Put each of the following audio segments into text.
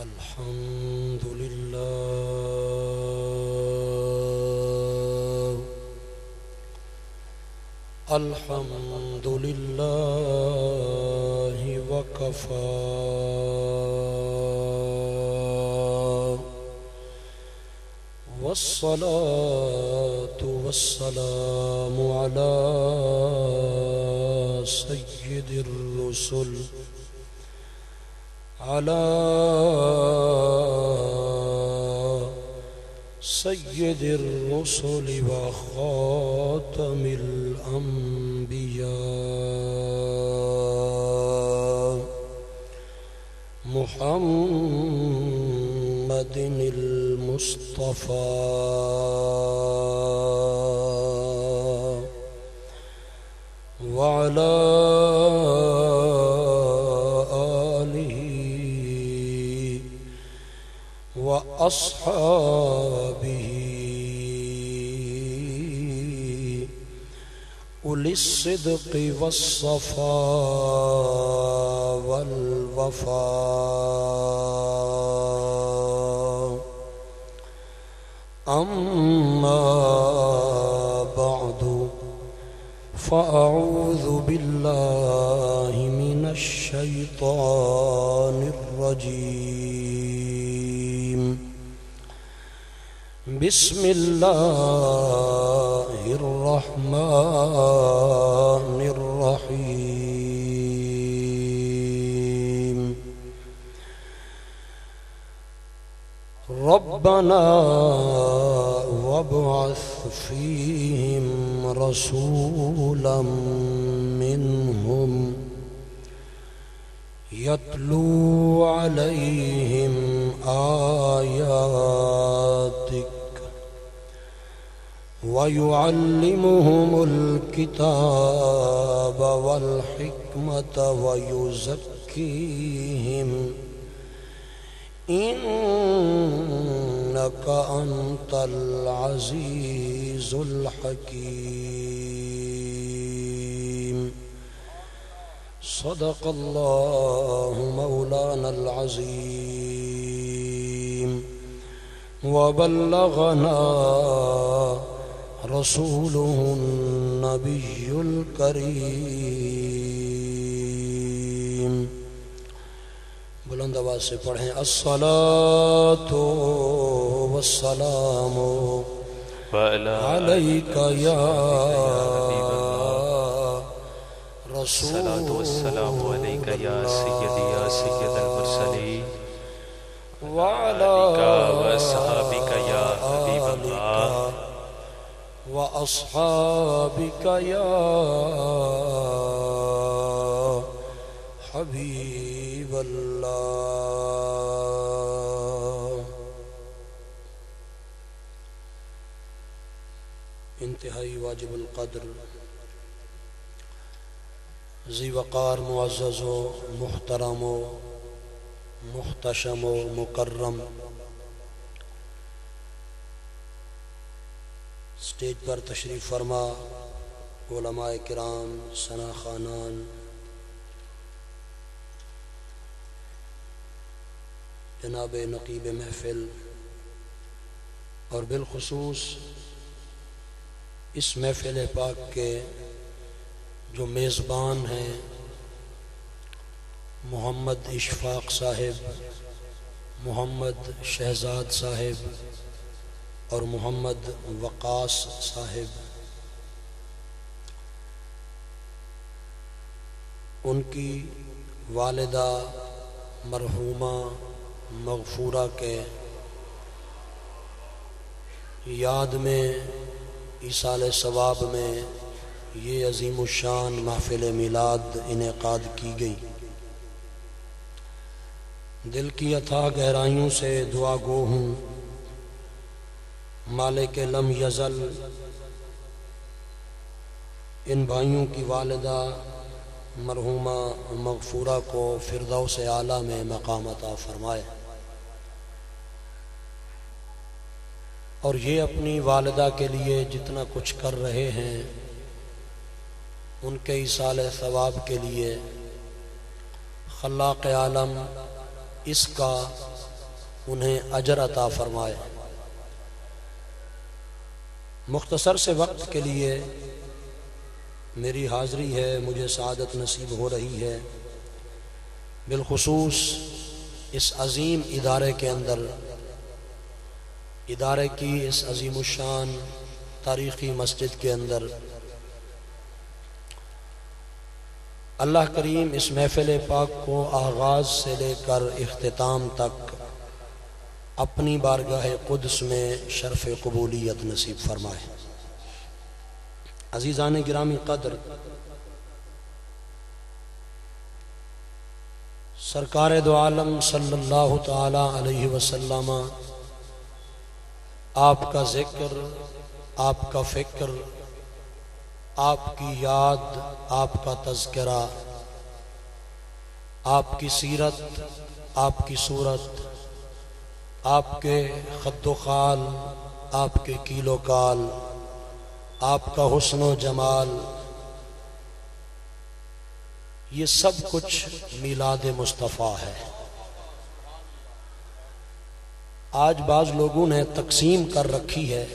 الحمد لله الحمد لله وكفى والصلاة والسلام على سيد الرسل على سيد الرسل وخاتم الأنبياء محمد المصطفى وعلى وأصحابه أولي الصدق والصفاء والوفاء أما بعد فأعوذ بالله من الشيطان الرجيم بسم الله الرحمن الرحيم ربنا وابعث فيهم رسولا منهم يتلو عليهم آياتك ويعلمهم الكتاب والحكمة ويزكيهم إنك أنت العزيز الحكيم صدق الله مولانا العظيم وبلغنا رسوله النبي الكريم بلند آواز سے پڑھیں الصلاة والسلام عليك يا الصلاة والسلام عليك يا سيدي يا سيد المرسلين وعلى آلك وأصحابك يا حبيب الله وأصحابك يا حبيب الله انتہائی واجب القدر ذی وقار معزز و محترم و محتشم و مکرم اسٹیج پر تشریف فرما علماء کرام ثنا خانان جناب نقیب محفل اور بالخصوص اس محفل پاک کے جو میزبان ہیں محمد اشفاق صاحب، محمد شہزاد صاحب اور محمد وقاص صاحب، ان کی والدہ مرحومہ مغفورہ کے یاد میں ایصال ثواب میں یہ عظیم الشان محفل میلاد انعقاد کی گئی۔ دل کی اتھاہ گہرائیوں سے دعا گو ہوں مالک لم یزل ان بھائیوں کی والدہ مرحومہ مغفورہ کو فردوس اعلیٰ میں مقام عطا فرمائے، اور یہ اپنی والدہ کے لیے جتنا کچھ کر رہے ہیں ان کے ایصال ثواب کے لیے خلاق عالم اس کا انہیں اجر عطا فرمائے۔ مختصر سے وقت کے لیے میری حاضری ہے، مجھے سعادت نصیب ہو رہی ہے، بالخصوص اس عظیم ادارے کے اندر، ادارے کی اس عظیم الشان تاریخی مسجد کے اندر اللہ کریم اس محفل پاک کو آغاز سے لے کر اختتام تک اپنی بارگاہ قدس میں شرف قبولیت نصیب فرمائے۔ عزیزان گرامی قدر، سرکار دو عالم صلی اللہ تعالی علیہ وسلم آپ کا ذکر، آپ کا فکر، آپ کی یاد، آپ کا تذکرہ، آپ کی سیرت، آپ کی صورت، آپ کے خد و خال، آپ کے کیل و کال، آپ کا حسن و جمال، یہ سب کچھ میلاد مصطفیٰ ہے۔ آج بعض لوگوں نے تقسیم کر رکھی ہے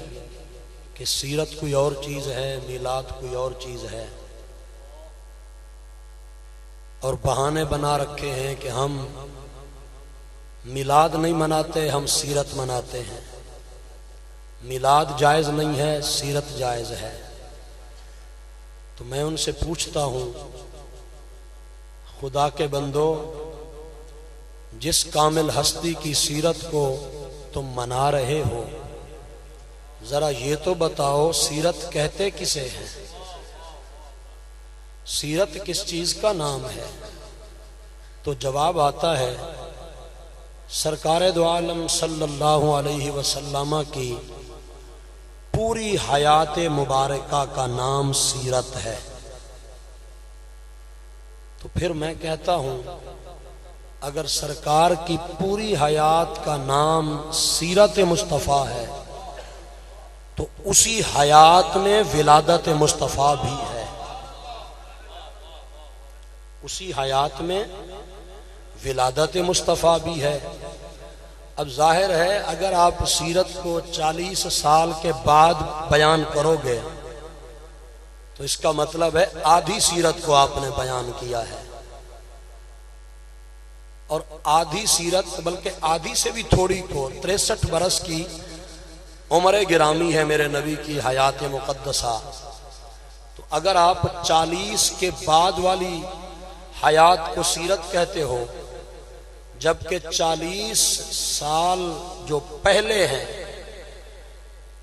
کہ سیرت کوئی اور چیز ہے، میلاد کوئی اور چیز ہے، اور بہانے بنا رکھے ہیں کہ ہم میلاد نہیں مناتے، ہم سیرت مناتے ہیں۔ میلاد جائز نہیں ہے، سیرت جائز ہے۔ تو میں ان سے پوچھتا ہوں، خدا کے بندو، جس کامل ہستی کی سیرت کو تم منا رہے ہو، ذرا یہ تو بتاؤ سیرت کہتے کسے ہیں؟ سیرت کس چیز کا نام ہے؟ تو جواب آتا ہے سرکار دو عالم صلی اللہ علیہ وسلم کی پوری حیات مبارکہ کا نام سیرت ہے۔ تو پھر میں کہتا ہوں، اگر سرکار کی پوری حیات کا نام سیرت مصطفیٰ ہے تو اسی حیات میں ولادت مصطفیٰ بھی ہے۔ اسی حیات میں ولادت مصطفیٰ بھی ہے۔ اب ظاہر ہے اگر آپ سیرت کو 40 سال کے بعد بیان کرو گے تو اس کا مطلب ہے آدھی سیرت کو آپ نے بیان کیا ہے، اور آدھی سیرت بلکہ آدھی سے بھی تھوڑی کو 63 برس کی عمر گرامی ہے میرے نبی کی حیات مقدسہ۔ تو اگر آپ 40 کے بعد والی حیات کو سیرت کہتے ہو، جبکہ 40 سال جو پہلے ہیں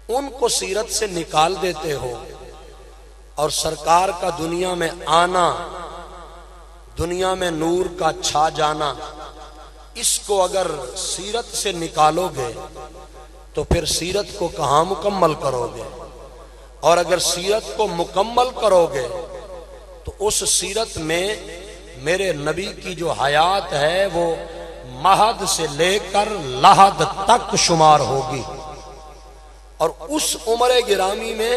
ان کو سیرت سے نکال دیتے ہو، اور سرکار کا دنیا میں آنا، دنیا میں نور کا چھا جانا، اس کو اگر سیرت سے نکالو گے تو پھر سیرت کو کہاں مکمل کرو گے؟ اور اگر سیرت کو مکمل کرو گے تو اس سیرت میں میرے نبی کی جو حیات ہے وہ مہد سے لے کر لحد تک شمار ہوگی، اور اس عمر گرامی میں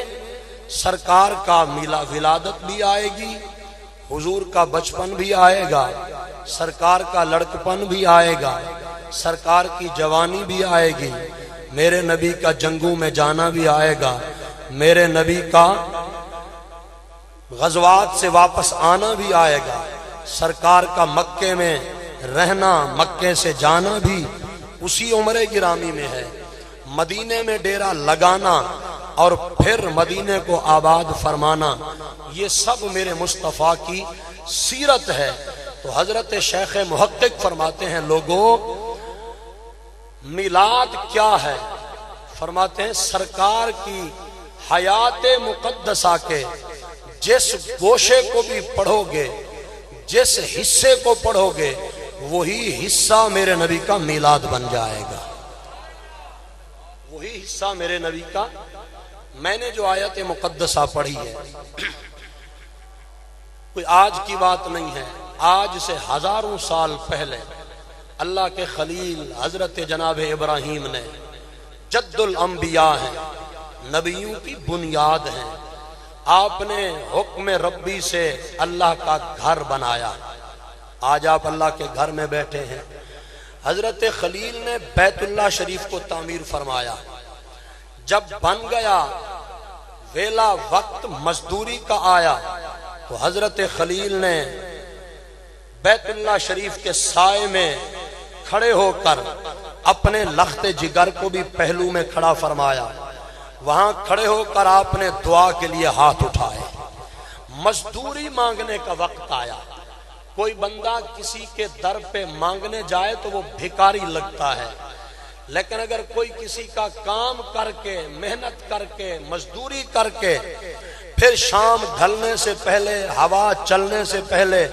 سرکار کا ولادت بھی آئے گی، حضور کا بچپن بھی آئے گا، سرکار کا لڑکپن بھی آئے گا، سرکار کی جوانی بھی آئے گی، میرے نبی کا جنگوں میں جانا بھی آئے گا، میرے نبی کا غزوات سے واپس آنا بھی آئے گا، سرکار کا مکے میں رہنا، مکے سے جانا بھی اسی عمر گرامی میں ہے، مدینے میں ڈیرا لگانا اور پھر مدینے کو آباد فرمانا، یہ سب میرے مصطفیٰ کی سیرت ہے۔ تو حضرت شیخ محقق فرماتے ہیں، لوگوں میلاد کیا ہے؟ فرماتے ہیں سرکار کی حیات مقدسہ کے جس گوشے کو بھی پڑھو گے، جس حصے کو پڑھو گے، وہی حصہ میرے نبی کا میلاد بن جائے گا، وہی حصہ میرے نبی کا۔ میں نے جو آیت مقدسہ پڑھی ہے کوئی آج کی بات نہیں ہے، آج سے ہزاروں سال پہلے اللہ کے خلیل حضرت جناب ابراہیم نے، جد الانبیاء ہیں، نبیوں کی بنیاد ہیں، آپ نے حکم ربی سے اللہ کا گھر بنایا۔ آج آپ اللہ کے گھر میں بیٹھے ہیں، حضرت خلیل نے بیت اللہ شریف کو تعمیر فرمایا. جب بن گیا ویلا وقت مزدوری کا آیا تو حضرت خلیل نے بیت اللہ شریف کے سائے میں کھڑے ہو کر اپنے لخت جگر کو بھی پہلو میں کھڑا فرمایا. وہاں کھڑے ہو کر آپ نے دعا کے لیے ہاتھ اٹھائے. مزدوری مانگنے کا وقت آیا. کوئی بندہ کسی کے در پہ مانگنے جائے تو وہ بھکاری لگتا ہے، لیکن اگر کوئی کسی کا کام کر کے، محنت کر کے، مزدوری کر کے، پھر شام ڈھلنے سے پہلے، ہوا چلنے سے پہلے،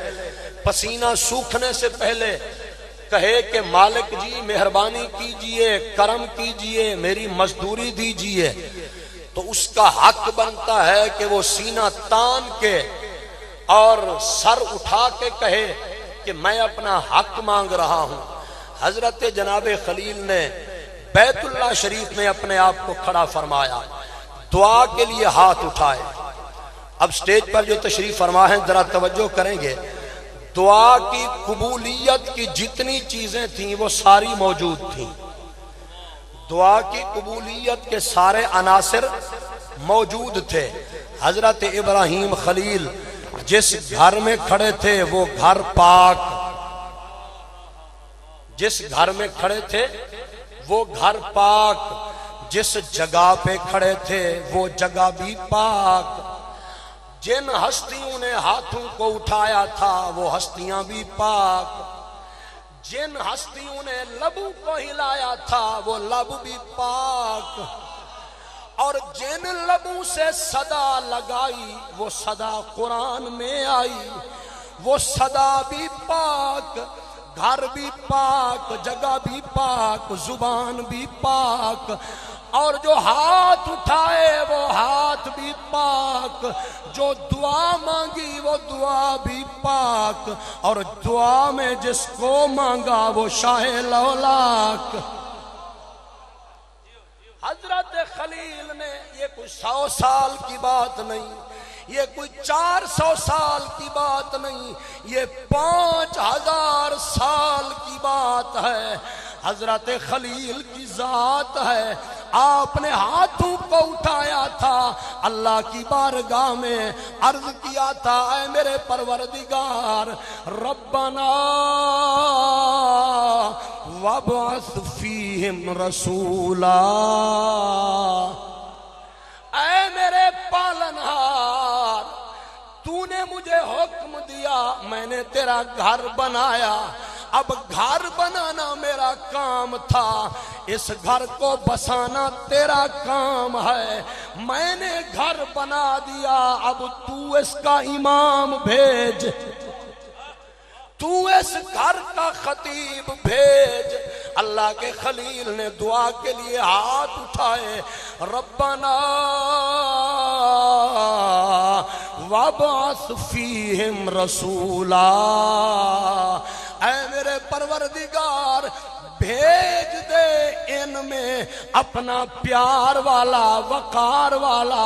پسینہ سوکھنے سے پہلے کہے کہ مالک جی مہربانی کیجئے، کرم کیجئے، میری مزدوری دیجئے، تو اس کا حق بنتا ہے کہ وہ سینہ تان کے اور سر اٹھا کے کہے کہ میں اپنا حق مانگ رہا ہوں. حضرت جناب خلیل نے بیت اللہ شریف میں اپنے آپ کو کھڑا فرمایا، دعا کے لیے ہاتھ اٹھائے. اب سٹیج پر جو تشریف فرما ہیں ذرا توجہ کریں گے. دعا کی قبولیت کی جتنی چیزیں تھیں وہ ساری موجود تھیں. دعا کی قبولیت کے سارے عناصر موجود تھے. حضرت ابراہیم خلیل جس گھر میں کھڑے تھے وہ گھر پاک، جس گھر میں کھڑے تھے وہ گھر پاک، جس جگہ پہ کھڑے تھے وہ جگہ بھی پاک. جن ہستیوں نے ہاتھوں کو اٹھایا تھا وہ ہستیاں بھی پاک. جن ہستیوں نے لبوں کو ہلایا تھا وہ لب بھی پاک. اور جن لبوں سے صدا لگائی وہ صدا قرآن میں آئی، وہ صدا بھی پاک. گھر بھی پاک، جگہ بھی پاک، زبان بھی پاک. اور جو ہاتھ اٹھائے وہ ہاتھ بھی پاک. جو دعا مانگی وہ دعا بھی پاک. اور دعا میں جس کو مانگا وہ شاہ لولاک. حضرت خلیل نے، یہ کوئی 100 سال کی بات نہیں، یہ کوئی 400 سال کی بات نہیں، یہ 5000 سال کی بات ہے. حضرت خلیل کی ذات ہے. آپ نے ہاتھوں کو اٹھایا تھا، اللہ کی بارگاہ میں عرض کیا تھا اے میرے پروردگار ربنا وابعث فیہم رسولا، اے میرے پالنہار تو نے مجھے حکم دیا، میں نے تیرا گھر بنایا. اب گھر بنانا میرا کام تھا، اس گھر کو بسانا تیرا کام ہے. میں نے گھر بنا دیا، اب تو اس کا امام بھیج، تو اس گھر کا خطیب بھیج. اللہ کے خلیل نے دعا کے لیے ہاتھ اٹھائے. ربنا وابعث فیہم رسولا، اے میرے پروردگار بھیج دے ان میں اپنا پیار والا، وقار والا،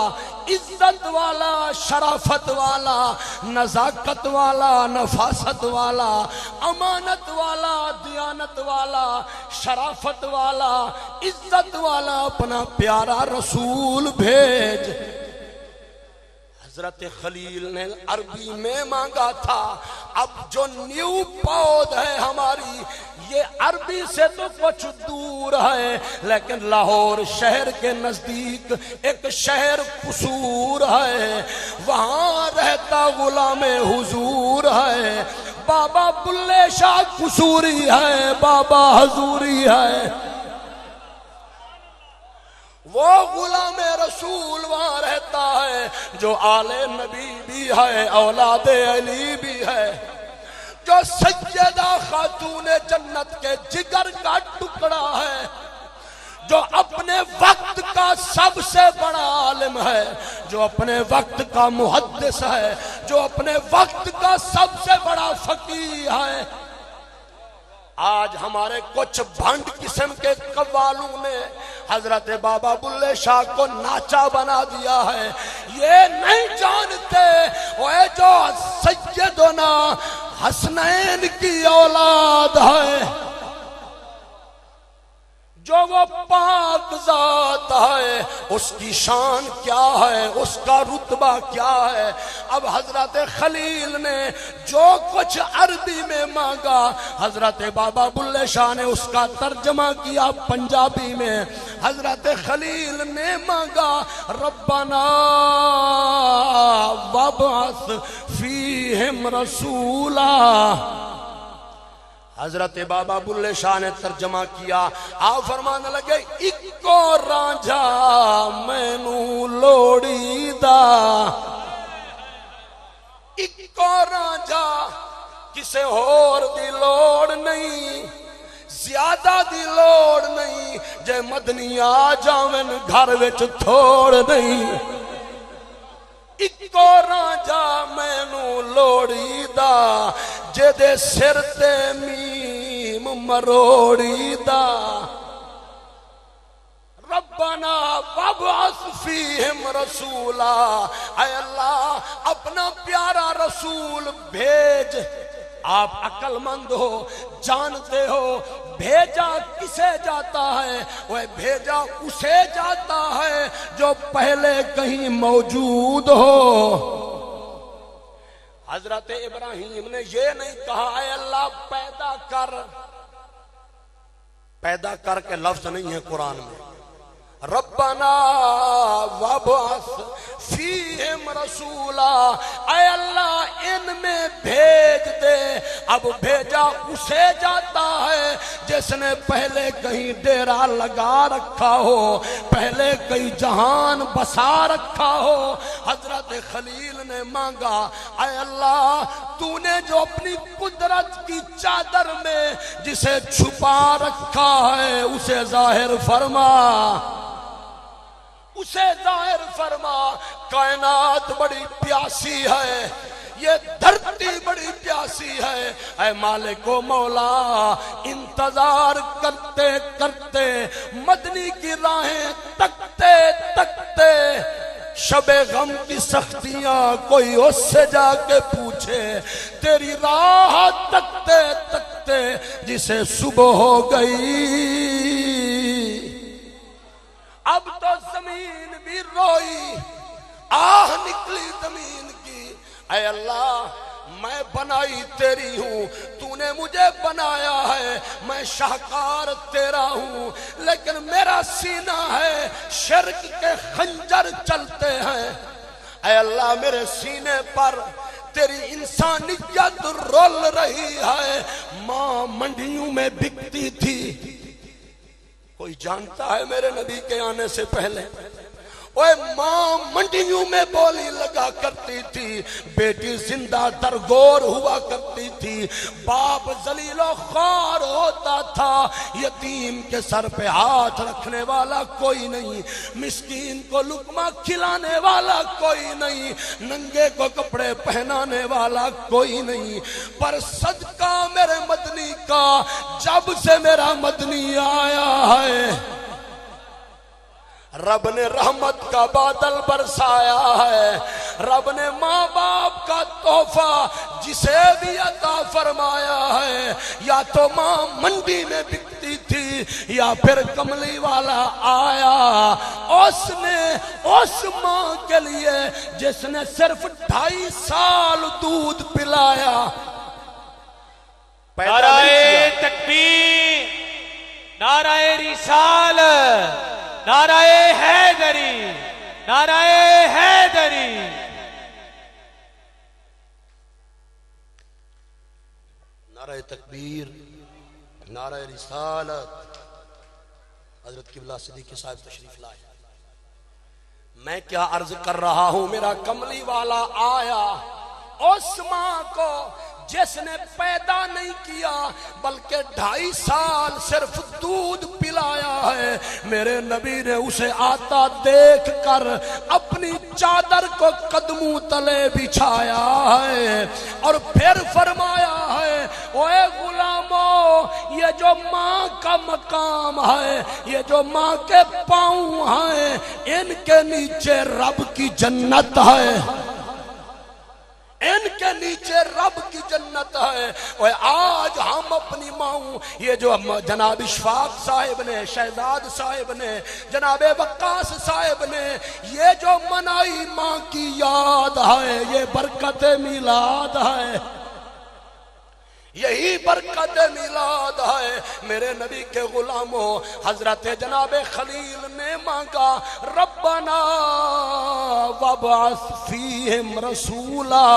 عزت والا، شرافت والا، نزاکت والا، نفاست والا، امانت والا، دیانت والا، شرافت والا، عزت والا اپنا پیارا رسول بھیج. حضرت خلیل نے عربی میں مانگا تھا. اب جو نیو پود ہے ہماری یہ عربی سے تو کچھ دور ہے، لیکن لاہور شہر کے نزدیک ایک شہر قصور ہے، وہاں رہتا غلام حضور ہے. بابا بلے شاہ قصوری ہے، بابا حضوری ہے. وہ غلام رسول وہاں رہتا ہے جو آل نبی بھی ہے، اولاد علی بھی ہے، جو سیدہ خاتون جنت کے جگر کا ٹکڑا ہے، جو اپنے وقت کا سب سے بڑا عالم ہے، جو اپنے وقت کا محدث ہے، جو اپنے وقت کا سب سے بڑا فقیہ ہے. آج ہمارے کچھ بھنڈ قسم کے قوالوں نے حضرت بابا بلے شاہ کو ناچا بنا دیا ہے. یہ نہیں جانتے وہ جو سیدنا حسنین کی اولاد ہے. جو وہ پاک ذات ہے اس کی شان کیا ہے، اس کا رتبہ کیا ہے۔ اب حضرت خلیل نے جو کچھ عربی میں مانگا، حضرت بابا بلے شاہ نے اس کا ترجمہ کیا پنجابی میں۔ حضرت خلیل نے مانگا ربنا وابعث فیہم رسولا۔ حضرت بابا بلے شاہ نے ترجمہ کیا، آپ فرمانے لگے اکو رانجھا مینوں لوڑی دا، اکو رانجھا کسے اور دی لوڑ نہیں، زیادہ دی لوڑ نہیں، جے مدنی آ جاویں گھر وچ تھوڑ نہیں۔ اکو رانجھا مینوں لوڑی دا، جے دے سر تے میم مروڑی دا۔ ربنا وابعث فیہم رسولا، اے اللہ اپنا پیارا رسول بھیج۔ آپ عقل مند ہو، جانتے ہو بھیجا کسے جاتا ہے، وہ بھیجا اسے جاتا ہے جو پہلے کہیں موجود ہو۔ حضرت ابراہیم نے یہ نہیں کہا اے اللہ پیدا کر، پیدا کر کے لفظ نہیں ہے قرآن میں۔ ربنا وابعث فیہم رسولا، اے اللہ ان میں بھیج دے۔ اب بھیجا اسے جاتا ہے جس نے پہلے کہیں ڈیرا لگا رکھا ہو، پہلے کہیں جہان بسا رکھا ہو۔ حضرت خلیل نے مانگا اے اللہ تو نے جو اپنی قدرت کی چادر میں جسے چھپا رکھا ہے اسے ظاہر فرما، اسے ظاہر فرما۔ کائنات بڑی پیاسی ہے، یہ دھرتی بڑی پیاسی ہے، اے مالک و مولا انتظار کرتے کرتے مدنی کی راہیں تکتے تکتے شب غم کی سختیاں کوئی اس سے جا کے پوچھے، تیری راہ تکتے تکتے جسے صبح ہو گئی۔ اب تو زمین بھی روئی، آہ نکلی زمین کی، اے اللہ میں بنائی تیری ہوں، تو نے مجھے بنایا ہے، میں شاہکار تیرا ہوں، لیکن میرا سینہ ہے شرک کے خنجر چلتے ہیں۔ اے اللہ میرے سینے پر تیری انسانیت رول رہی ہے۔ ماں منڈیوں میں بکتی تھی، کوئی جانتا ہے میرے نبی کے آنے سے پہلے؟ اوے ماں منڈیوں میں بولی لگا کرتی تھی، بیٹی زندہ درگور ہوا کرتی تھی، باپ ذلیل و خوار ہوتا تھا، یتیم کے سر پہ ہاتھ رکھنے والا کوئی نہیں، مسکین کو لقمہ کھلانے والا کوئی نہیں، ننگے کو کپڑے پہنانے والا کوئی نہیں۔ پر صدقہ میرے مدنی کا جب سے میرا مدنی آیا ہے، رب نے رحمت کا بادل برسایا ہے، رب نے ماں باپ کا تحفہ جسے بھی عطا فرمایا ہے۔ یا تو ماں منڈی میں بکتی تھی یا پھر کملی والا آیا، اس نے اس ماں کے لیے جس نے صرف 2.5 سال دودھ پلایا، نعرہ تکبیر، نعرہ رسالت، نعرہ حیدری، نعرہ حیدری۔ نعرہ تکبیر، نعرہ رسالت۔ حضرت قبلہ صدیقی صاحب تشریف لائے۔ میں کیا عرض کر رہا ہوں، میرا کملی والا آیا اس ماں کو جس نے پیدا نہیں کیا بلکہ 2.5 سال صرف دودھ پلایا ہے۔ میرے نبی نے اسے آتا دیکھ کر اپنی چادر کو قدموں تلے بچھایا ہے اور پھر فرمایا ہے اے غلامو، یہ جو ماں کا مقام ہے، یہ جو ماں کے پاؤں ہیں، ان کے نیچے رب کی جنت ہے، ان کے کے نیچے رب کی جنت ہے۔ اور آج ہم اپنی ماؤں، یہ جو جناب اشفاق صاحب نے، شہزاد صاحب نے، جناب وقاص صاحب نے یہ جو منائی ماں کی یاد ہے، یہ برکت میلاد ہے، یہی برکت میلاد ہے۔ میرے نبی کے غلاموں، حضرت جناب خلیل نے مانگا ربنا وابعث فیہم رسولا۔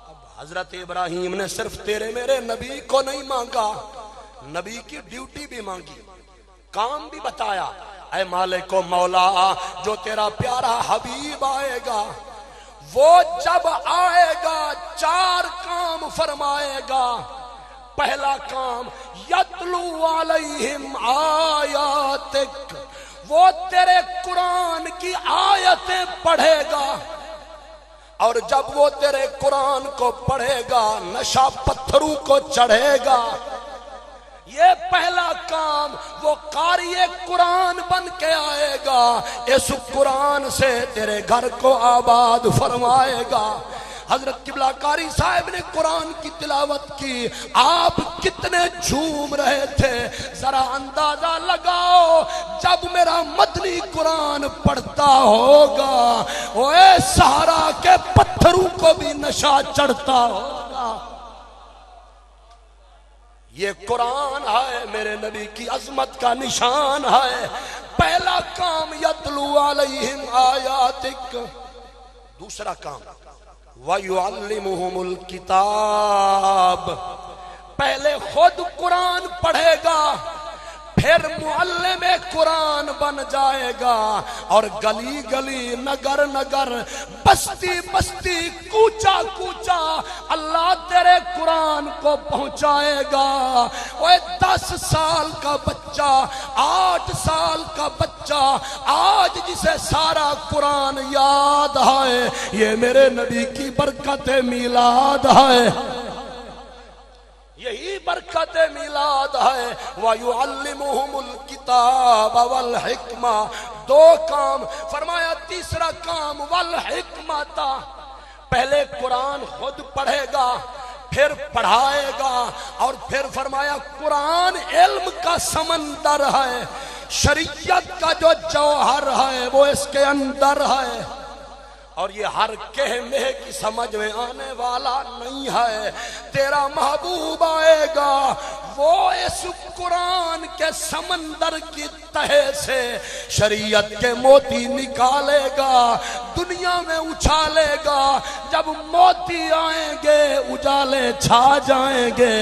اب حضرت ابراہیم نے صرف تیرے میرے نبی کو نہیں مانگا، نبی کی ڈیوٹی بھی مانگی، کام بھی بتایا۔ اے مالک و مولا، جو تیرا پیارا حبیب آئے گا، وہ جب آئے گا 4 کام فرمائے گا۔ پہلا کام یتلو علیہم آیاتک، وہ تیرے قرآن کی آیتیں پڑھے گا، اور جب وہ تیرے قرآن کو پڑھے گا نشہ پتھروں کو چڑھے گا۔ یہ پہلا کام، وہ قاری قرآن بن کے آئے گا، اس قرآن سے تیرے گھر کو آباد فرمائے گا۔ حضرت قبلہ قاری صاحب نے قرآن کی تلاوت کی، آپ کتنے جھوم رہے تھے، ذرا اندازہ لگاؤ جب میرا مدنی قرآن پڑھتا ہوگا، اوے سہارا کے پتھروں کو بھی نشہ چڑھتا ہوگا۔ یہ قرآن ہے، میرے نبی کی عظمت کا نشان ہے۔ پہلا کام یتلو علیہم آیاتک، دوسرا کام وَيُعَلِّمُهُمُ الْكِتَابِ، پہلے خود قرآن پڑھے گا، پھر معلم قرآن بن جائے گا، اور گلی گلی، نگر نگر، بستی بستی، کوچا کوچا اللہ تیرے قرآن کو پہنچائے گا۔ وہ 10 سال کا بچہ، 8 سال کا بچہ آج جسے سارا قرآن یاد ہے، یہ میرے نبی کی برکت میلاد ہے، یہی برکت میلاد ہے۔ وَيُعَلِّمُهُمُ الْكِتَابَ وَالْحِکْمَةَ، 2 کام فرمایا۔ تیسرا کام وَالْحِکْمَةَ، پہلے قرآن خود پڑھے گا، پھر پڑھائے گا، اور پھر فرمایا قرآن علم کا سمندر ہے، شریعت کا جو جوہر ہے وہ اس کے اندر ہے، اور یہ ہر کہنے کی سمجھ میں آنے والا نہیں ہے۔ تیرا محبوب آئے گا، وہ اس قرآن کے سمندر کی تہے سے شریعت کے موتی نکالے گا، دنیا میں اچھالے گا۔ جب موتی آئیں گے اجالے چھا جائیں گے۔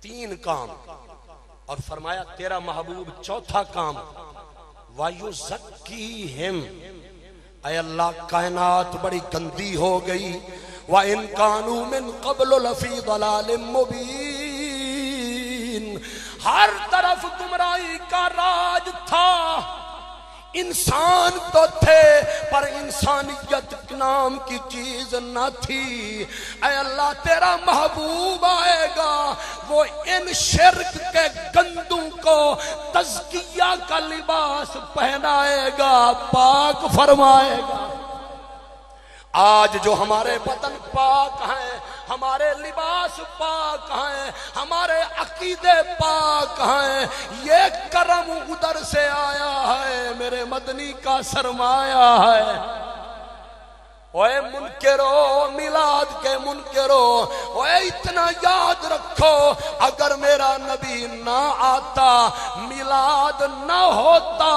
3 کام، اور فرمایا تیرا محبوب چوتھا کام وَيُزَكِّيهِمْ، اے اللہ کائنات بڑی گندی ہو گئی، وَإِن كَانُوا مِن قَبْلُ لَفِي ضَلَالٍ مُبِينٍ، ہر طرف گمراہی کا راج تھا، انسان تو تھے پر انسانیت نام کی چیز نہ تھی۔ اے اللہ تیرا محبوب آئے گا، وہ ان شرک کے گندوں کو تزکیہ کا لباس پہنائے گا، پاک فرمائے گا۔ آج جو ہمارے بدن پاک ہیں، ہمارے لباس پاک ہیں، ہمارے عقیدے پاک ہیں، یہ کرم ادھر سے آیا ہے، میرے مدنی کا سرمایہ ہے۔ اوے منکرو، میلاد کے منکرو، اوے اتنا یاد رکھو، اگر میرا نبی نہ آتا، میلاد نہ ہوتا،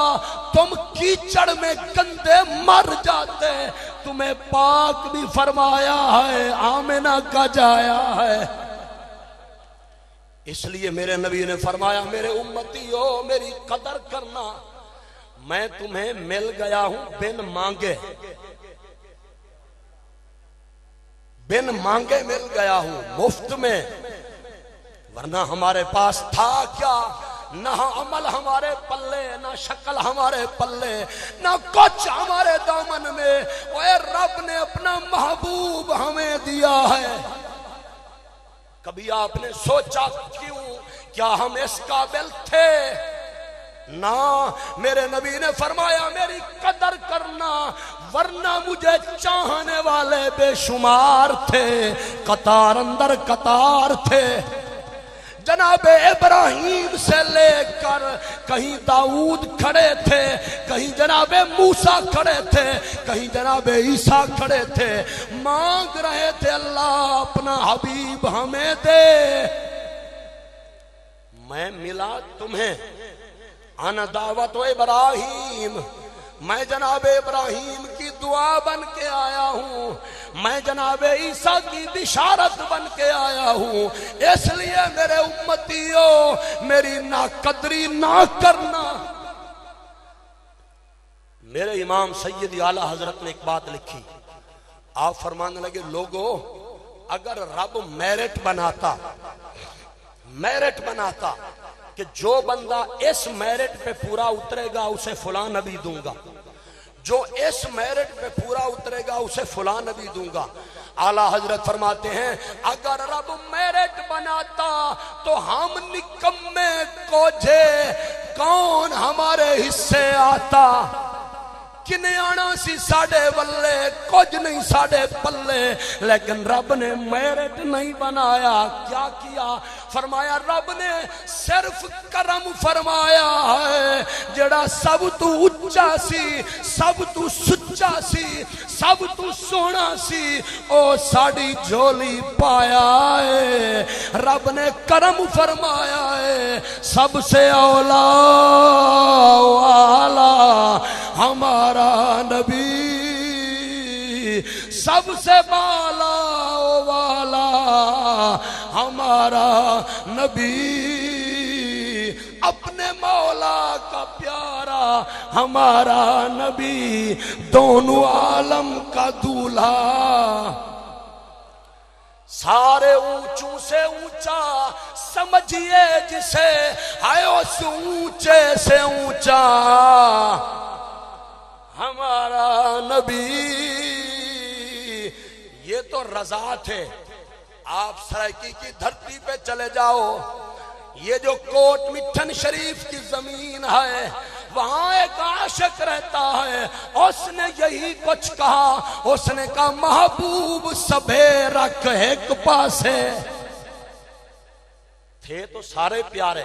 تم کیچڑ میں گندے مر جاتے۔ تمہیں پاک بھی فرمایا ہے، آمنہ کا جایا ہے۔ اس لیے میرے نبی نے فرمایا میرے امتیو میری قدر کرنا، میں تمہیں مل گیا ہوں بن مانگے، بن مانگے مل گیا ہوں، مفت میں، ورنہ ہمارے پاس تھا کیا؟ نہ عمل ہمارے پلے، نہ شکل ہمارے پلے، نہ کچھ ہمارے دامن میں، اے رب نے اپنا محبوب ہمیں دیا ہے۔ کبھی آپ نے سوچا کیوں؟ کیا ہم اس قابل تھے؟ نہ، میرے نبی نے فرمایا میری قدر کرنا ورنہ مجھے چاہنے والے بے شمار تھے، قطار اندر قطار تھے۔ جناب ابراہیم سے لے کر کہیں داؤد کھڑے تھے، کہیں جناب موسیٰ کھڑے تھے، کہیں جناب عیسیٰ کھڑے تھے، مانگ رہے تھے اللہ اپنا حبیب ہمیں دے۔ میں ملا تمہیں، انا دعوت ابراہیم، میں جناب ابراہیم کی دعا بن کے آیا ہوں، میں جناب عیسیٰ کی بشارت بن کے آیا ہوں، اس لیے میرے امتیوں میری ناقدری نہ کرنا۔ میرے امام سید اعلیٰ حضرت نے ایک بات لکھی، آپ فرمانے لگے لوگو اگر رب میرٹ بناتا کہ جو بندہ اس میرٹ پہ پورا اترے گا اسے فلاں نبی دوں گا، جو اس میرٹ پہ پورا اترے گا اسے فلاں نبی دوں گا، اعلیٰ حضرت فرماتے ہیں اگر رب میرٹ بناتا تو ہم نکمے کوجھے کون ہمارے حصے آتا، کنے آنا سی ساڑے ولے کچھ نہیں ساڑے پلے، لیکن رب نے میرٹ نہیں بنایا۔ کیا کیا؟ فرمایا رب نے صرف کرم فرمایا ہے، جڑا سب تو اچھا سی، سب تو سچا سی، سب تو سونا سی، او ساڑی جھولی پایا ہے۔ رب نے کرم فرمایا ہے، سب سے اولا والا ہمارا نبی، سب سے بالا والا ہمارا نبی، اپنے مولا کا پیارا ہمارا نبی، دونوں عالم کا دولہا، سارے اونچوں سے اونچا سمجھئے جسے، ہے اس اونچے سے اونچا ہمارا نبی۔ یہ تو رضا تھے۔ آپ سرائکی کی دھرتی پہ چلے جاؤ، یہ جو کوٹ مٹھن شریف کی زمین ہے وہاں ایک عاشق رہتا ہے، اس نے یہی کچھ کہا، اس نے کہا محبوب سبھے رکھ ایک پاسے، تھے تو سارے پیارے،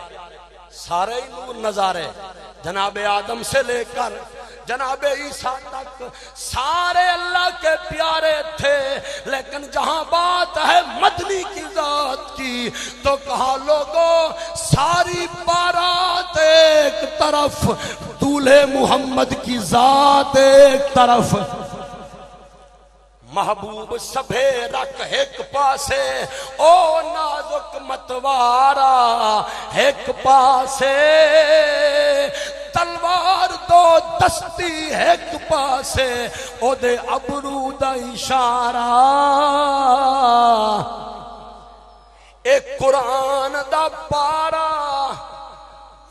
سارے ہی نور نظارے، جناب آدم سے لے کر جناب عیسیٰ تک سارے اللہ کے پیارے تھے، لیکن جہاں بات ہے مدنی کی ذات کی تو کہا لوگوں ساری بارات ایک طرف، دولہے محمد کی ذات ایک طرف، محبوب سبھے رکھ ایک پاسے، او نازک متوارا ایک پاسے، تلوار دو دستی ایک پاسے، او دے ابرو دا اشارہ، ایک قرآن دا پارا،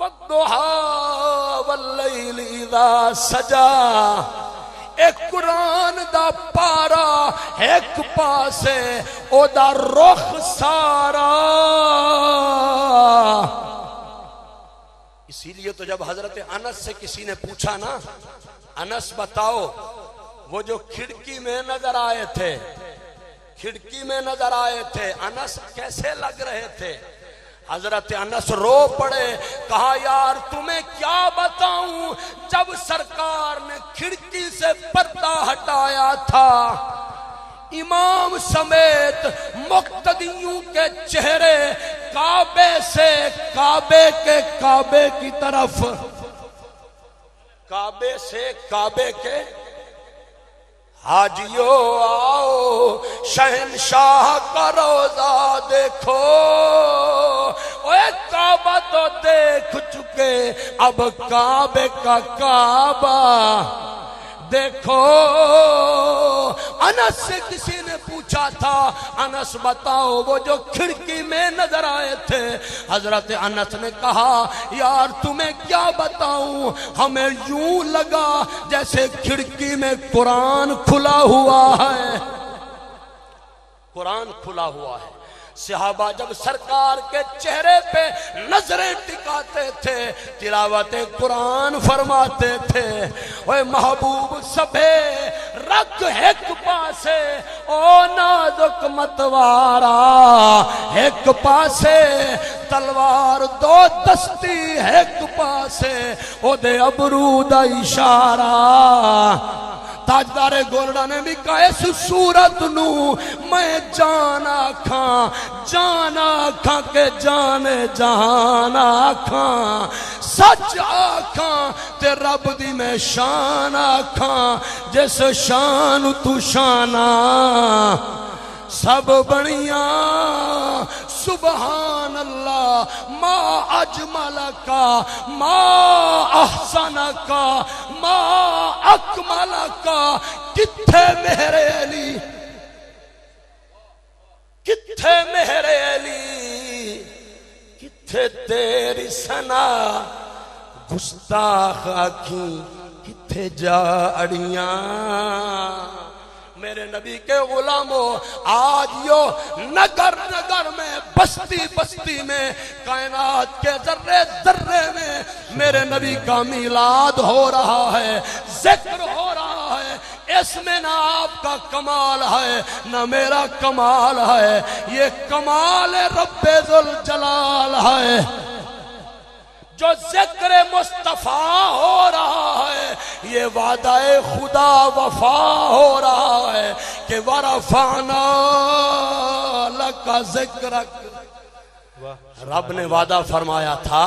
والضحا واللیل اذا سجا، ایک قرآن دا پارا ایک پاسے، او دا رخ سارا۔ اسی لیے تو جب حضرت انس سے کسی نے پوچھا نا، انس بتاؤ وہ جو کھڑکی میں نظر آئے تھے، کھڑکی میں نظر آئے تھے، انس کیسے لگ رہے تھے؟ حضرت انس رو پڑے، کہا یار تمہیں کیا بتاؤں، جب سرکار نے کھڑکی سے پردہ ہٹایا تھا، امام سمیت مقتدیوں کے چہرے کعبے سے کعبے کے کعبے کی طرف، کعبے سے کعبے کے، حاجیو آؤ شہنشاہ کا روزہ دیکھو، اوے کعبہ تو دیکھ چکے اب کعبے کا کعبہ دیکھو۔ انس سے کسی نے پوچھا تھا، انس بتاؤ وہ جو کھڑکی میں نظر آئے تھے، حضرت انس نے کہا یار تمہیں کیا بتاؤں، ہمیں یوں لگا جیسے کھڑکی میں قرآن کھلا ہوا ہے، قرآن کھلا ہوا ہے۔ صحابہ جب سرکار کے چہرے پہ نظریں ٹکا جاتے تھے تلاوت قرآن فرماتے تھے اوے محبوب سبے رکھ ایک پاسے او نازک متوارا ایک پاسے تلوار دو دستی ایک پاسے او دے ابرو دا اشارہ تاجدار گولڈا نے بھی کہا اس صورت نو میں جانا کھاں کہ جانے جہانا کھاں سچ آکھاں تے رب دی میں شان آکھاں جس شان تو شانا سب بنیاں سبحان اللہ ما اجمل کا ما احسن کا ما اکمل کا کتھے میرے علی کتھے میرے علی کتھے تیری ثنا گستاخ آکھیں کتھے جا اڑیاں میرے نبی کے غلاموں آج یو نگر نگر میں بستی بستی میں کائنات کے ذرے ذرے میں میرے نبی کا میلاد ہو رہا ہے ذکر ہو رہا ہے اس میں نہ آپ کا کمال ہے نہ میرا کمال ہے یہ کمال رب ذوالجلال ہے جو ذکر مصطفیٰ ہو رہا ہے یہ وعدہ خدا وفا ہو رہا ہے کہ ورفعنا لک ذکرک رب نے وعدہ فرمایا تھا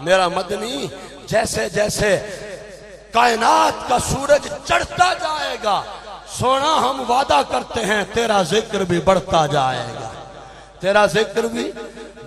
میرا مدنی جیسے جیسے کائنات کا سورج چڑھتا جائے گا سونا ہم وعدہ کرتے ہیں تیرا ذکر بھی بڑھتا جائے گا تیرا ذکر بھی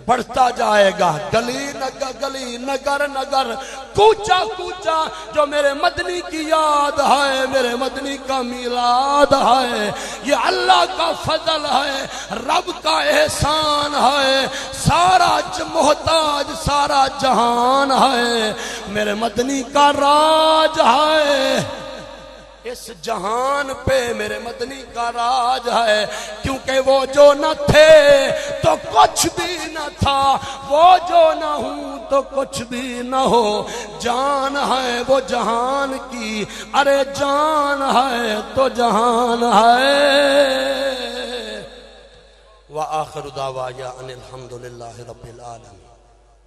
بڑھتا جائے گا گلی نگر نگر کوچا کوچا جو میرے مدنی کی یاد ہے میرے مدنی کا میلاد ہے یہ اللہ کا فضل ہے رب کا احسان ہے سارا محتاج سارا جہان ہے میرے مدنی کا راج ہے اس جہان پہ میرے مدنی کا راج ہے کیونکہ وہ جو نہ تھے تو کچھ بھی نہ تھا وہ جو نہ ہوں تو کچھ بھی نہ ہو جان ہے وہ جہان کی ارے جان ہے تو جہان ہے وآخر دعوایا ان الحمدللہ رب العالمین